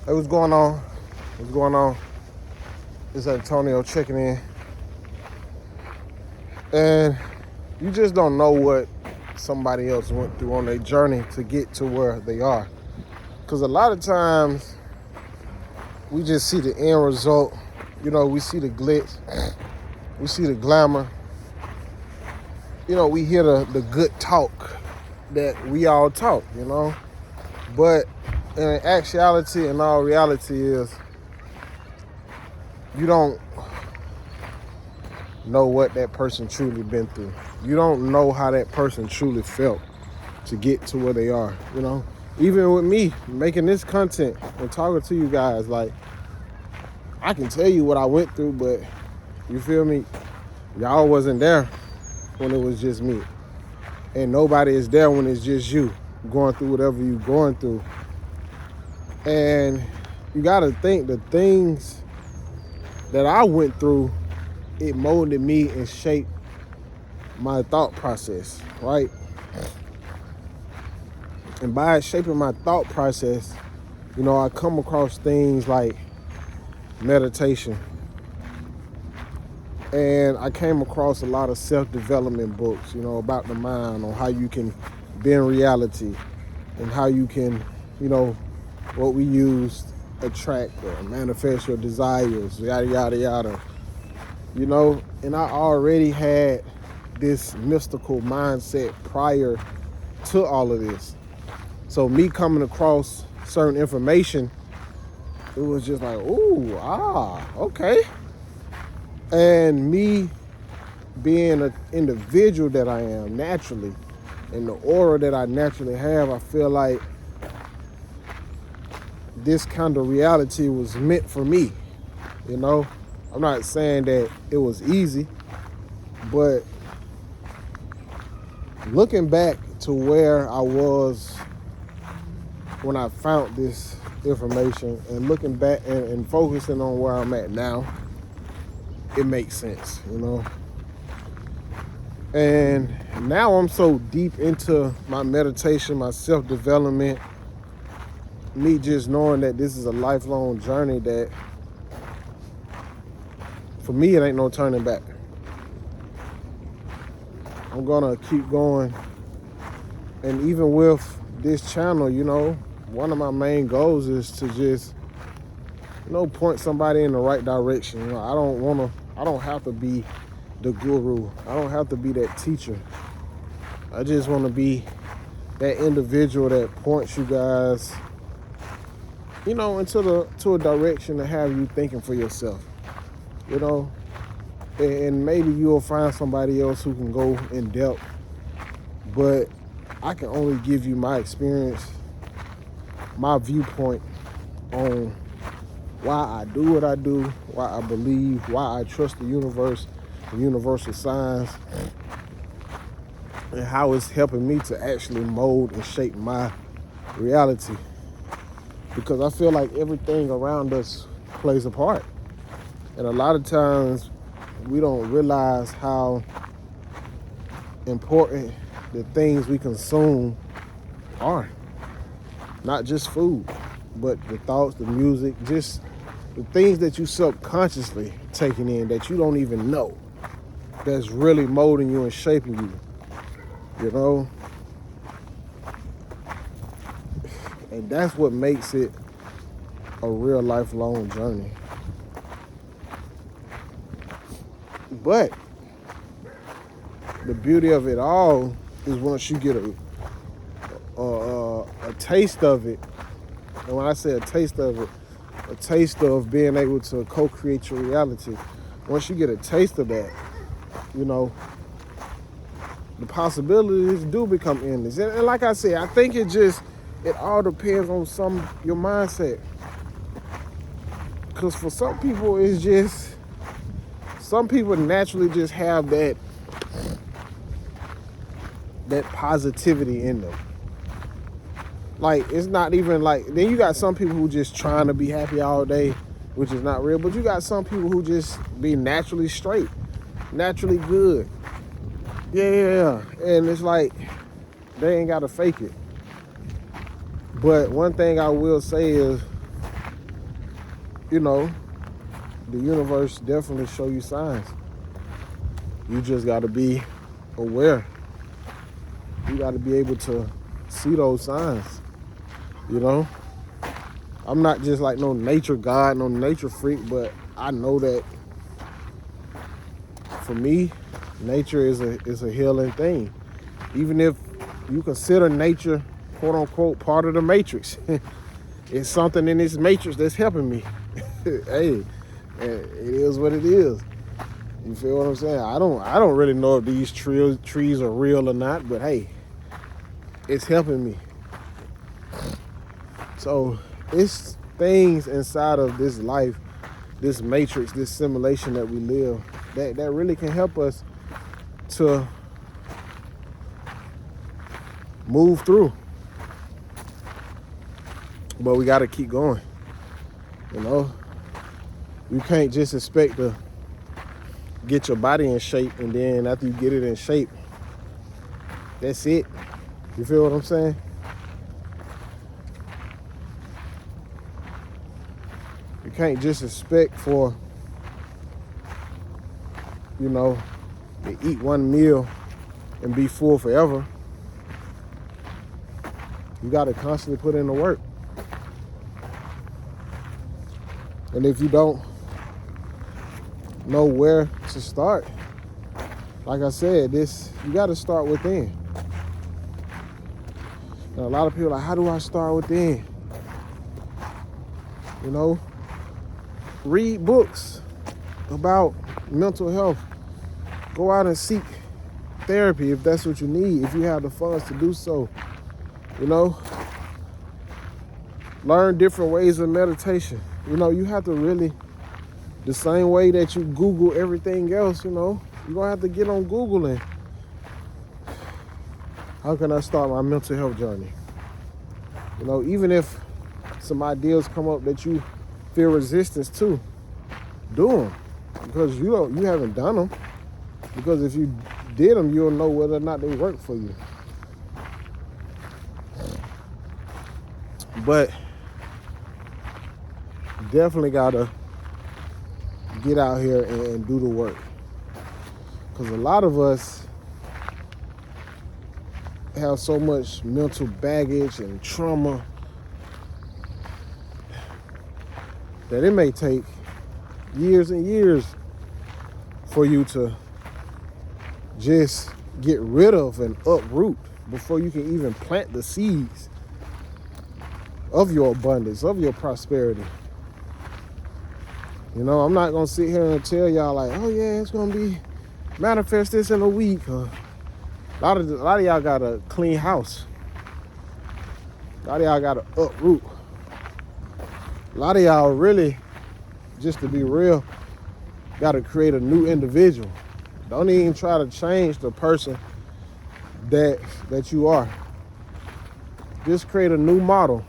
Hey, what's going on? What's going on? It's Antonio checking in. And you just don't know what somebody else went through on their journey to get to where they are. Because a lot of times we just see the end result. We see the glitz, we see the glamour. We hear the good talk that we all talk, But in actuality and all reality is you don't know what that person truly been through. You don't know how that person truly felt to get to where they are, Even with me making this content and talking to you guys, like, I can tell you what I went through, but you feel me? Y'all wasn't there when it was just me. And nobody is there when it's just you going through whatever you're going through. And you gotta think the things that I went through, it molded me and shaped my thought process, right? And by shaping my thought process, I come across things like meditation. And I came across a lot of self-development books, about the mind, on how you can bend reality and how you can, what we use, attract or manifest your desires, yada, yada, yada. And I already had this mystical mindset prior to all of this. So me coming across certain information, it was just like, ooh, okay. And me being an individual that I am naturally, and the aura that I naturally have, I feel like this kind of reality was meant for me. I'm not saying that it was easy, but looking back to where I was when I found this information and looking back and focusing on where I'm at now, it makes sense, And now I'm so deep into my meditation, my self-development, me just knowing that this is a lifelong journey that for me, it ain't no turning back. I'm gonna keep going. And even with this channel, one of my main goals is to just, point somebody in the right direction. I don't have to be the guru. I don't have to be that teacher. I just want to be that individual that points you guys, to a direction to have you thinking for yourself, and maybe you'll find somebody else who can go in depth, but I can only give you my experience, my viewpoint on why I do what I do, why I believe, why I trust the universe, the universal signs, and how it's helping me to actually mold and shape my reality. Because I feel like everything around us plays a part. And a lot of times we don't realize how important the things we consume are. Not just food, but the thoughts, the music, just the things that you subconsciously taking in that you don't even know, that's really molding you and shaping you, And that's what makes it a real lifelong journey. But the beauty of it all is once you get a taste of it, and when I say a taste of it, a taste of being able to co-create your reality. Once you get a taste of that, the possibilities do become endless. And like I said, I think it all depends on your mindset. Because for some people, some people naturally just have that positivity in them. Like, it's not even like, then you got some people who just trying to be happy all day, which is not real. But you got some people who just be naturally straight, naturally good. Yeah. And it's like, they ain't got to fake it. But one thing I will say is, you know, the universe definitely show you signs. You just got to be aware. You got to be able to see those signs, you know. I'm not just like no nature god, no nature freak, but I know that for me, nature is a healing thing. Even if you consider nature, quote unquote, part of the matrix, it's something in this matrix that's helping me. Hey, it is what it is. You feel what I'm saying? I don't really know if these trees are real or not, but hey, it's helping me. So it's things inside of this life, this matrix, this simulation that we live, that really can help us to move through. But we got to keep going. You know, you can't just expect to get your body in shape, and then after you get it in shape, that's it. You feel what I'm saying? You can't just expect for, you know, to eat one meal and be full forever. You got to constantly put in the work. And if you don't know where to start, like I said, you got to start within. And a lot of people are like, how do I start within? You know, read books about mental health. Go out and seek therapy if that's what you need, if you have the funds to do so. You know, learn different ways of meditation. You know, you have to really, the same way that you Google everything else, you know, you're going to have to get on Google and how can I start my mental health journey? You know, even if some ideas come up that you feel resistance to, do them, because you haven't done them. Because if you did them, you'll know whether or not they work for you. But definitely gotta get out here and do the work, because a lot of us have so much mental baggage and trauma that it may take years and years for you to just get rid of and uproot before you can even plant the seeds of your abundance, of your prosperity. You know, I'm not gonna sit here and tell y'all like, oh yeah, it's gonna be manifest this in a week. A lot of y'all got a clean house. A lot of y'all got to uproot. A lot of y'all really, just to be real, got to create a new individual. Don't even try to change the person that you are. Just create a new model,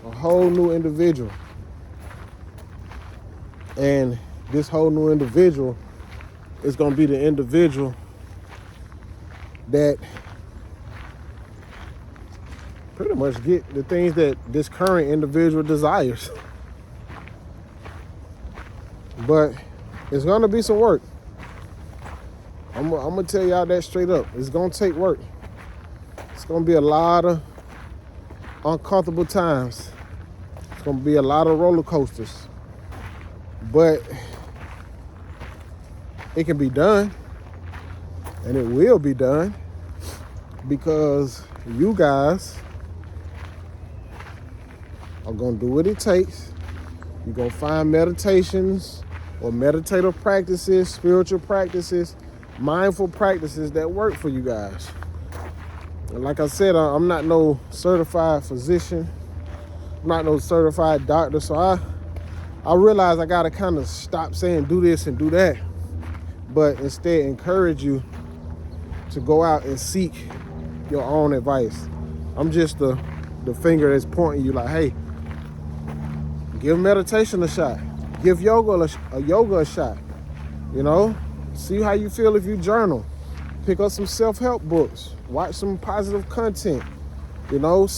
a whole new individual. And this whole new individual is going to be the individual that pretty much get the things that this current individual desires. But it's going to be some work. I'm going to tell y'all that straight up. It's going to take work. It's going to be a lot of uncomfortable times. It's going to be a lot of roller coasters. But it can be done. And it will be done, because you guys are going to do what it takes. You're going to find meditations or meditative practices, spiritual practices, mindful practices that work for you guys. And like I said, I'm not no certified physician. I'm not no certified doctor. So I realize I got to kind of stop saying do this and do that, but instead encourage you to go out and seek your own advice. I'm just the finger that's pointing you like, hey, give meditation a shot. Give yoga a shot. You know, see how you feel if you journal. Pick up some self-help books. Watch some positive content. You know,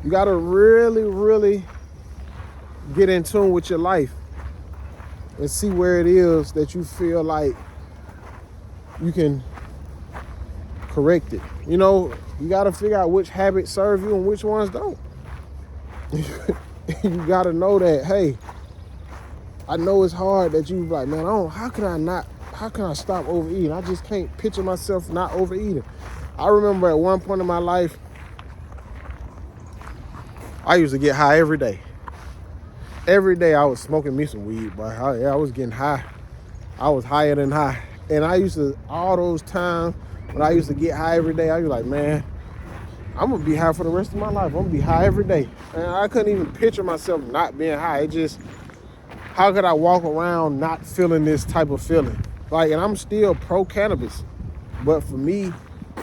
you got to really, really get in tune with your life and see where it is that you feel like you can correct it. You know, you got to figure out which habits serve you and which ones don't. You got to know that, hey, I know it's hard that you like, man, how can I stop overeating? I just can't picture myself not overeating. I remember at one point in my life, I used to get high every day. Every day I was smoking me some weed, but I was getting high. I was higher than high. And I used to, all those times when I used to get high every day, I was like, man, I'm gonna be high for the rest of my life. I'm gonna be high every day. And I couldn't even picture myself not being high. It just, how could I walk around not feeling this type of feeling? Like, and I'm still pro cannabis, but for me,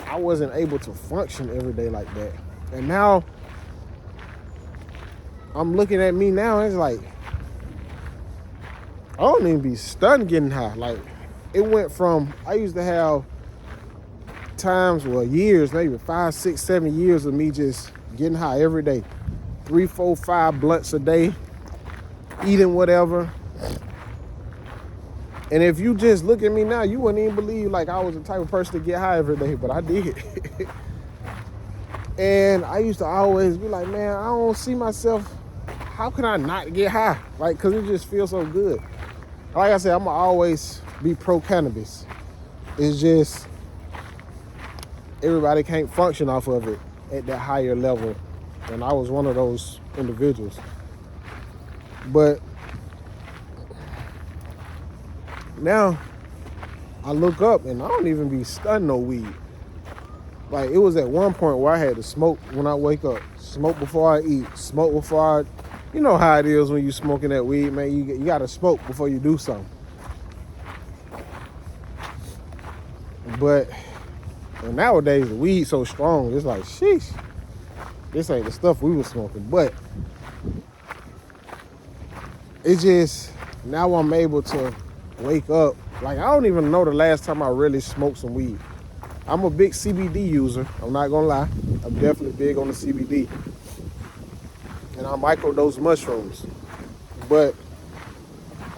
I wasn't able to function every day like that. And now, I'm looking at me now, it's like, I don't even be stunned getting high. Like, it went from, I used to have times, well, years, maybe 5, 6, 7 years of me just getting high every day. 3, 4, 5 blunts a day, eating whatever. And if you just look at me now, you wouldn't even believe like I was the type of person to get high every day, but I did. And I used to always be like, man, I don't see myself, how can I not get high? Like, cause it just feels so good. Like I said, I'm gonna always be pro cannabis. It's just, everybody can't function off of it at that higher level. And I was one of those individuals. But now I look up and I don't even be stunned no weed. Like, it was at one point where I had to smoke when I wake up, smoke before I eat, smoke before I, you know how it is when you smoking that weed, man, you gotta smoke before you do something. But nowadays the weed so strong, it's like, sheesh, this ain't the stuff we was smoking. But it's just, now I'm able to wake up. Like, I don't even know the last time I really smoked some weed. I'm a big CBD user, I'm not gonna lie. I'm definitely big on the CBD. And I microdose mushrooms. But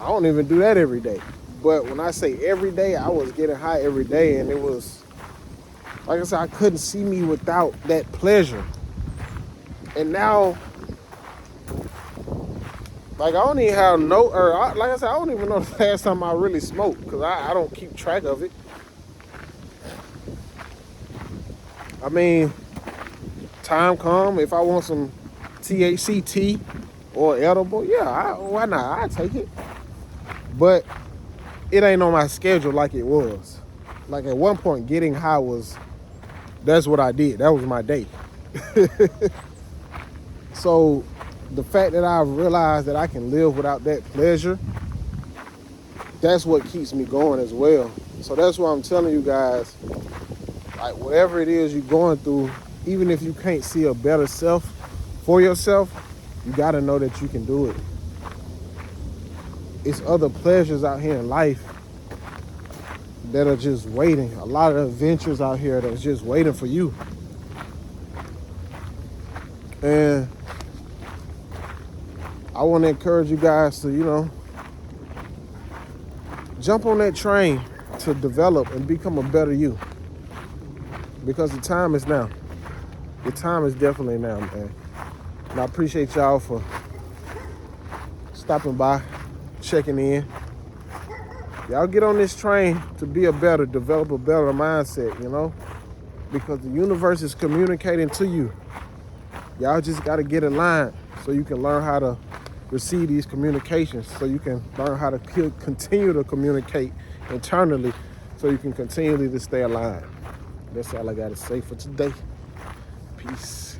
I don't even do that every day. But when I say every day, I was getting high every day, and it was, like I said, I couldn't see me without that pleasure. And now, like, I don't even have like I said, I don't even know the last time I really smoked, because I don't keep track of it. I mean, time come, if I want some THC tea or edible, yeah, why not? I take it. But it ain't on my schedule like it was. Like, at one point, getting high that's what I did. That was my day. So the fact that I've realized that I can live without that pleasure, that's what keeps me going as well. So that's why I'm telling you guys, like, whatever it is you're going through, even if you can't see a better self for yourself, you got to know that you can do it. It's other pleasures out here in life that are just waiting. A lot of adventures out here that's just waiting for you. And I want to encourage you guys to, you know, jump on that train to develop and become a better you. Because the time is now. The time is definitely now, man. And I appreciate y'all for stopping by, checking in. Y'all get on this train to be develop a better mindset, you know? Because the universe is communicating to you. Y'all just got to get in line so you can learn how to receive these communications, so you can learn how to continue to communicate internally, so you can continually to stay aligned. That's all I got to say for today. Peace.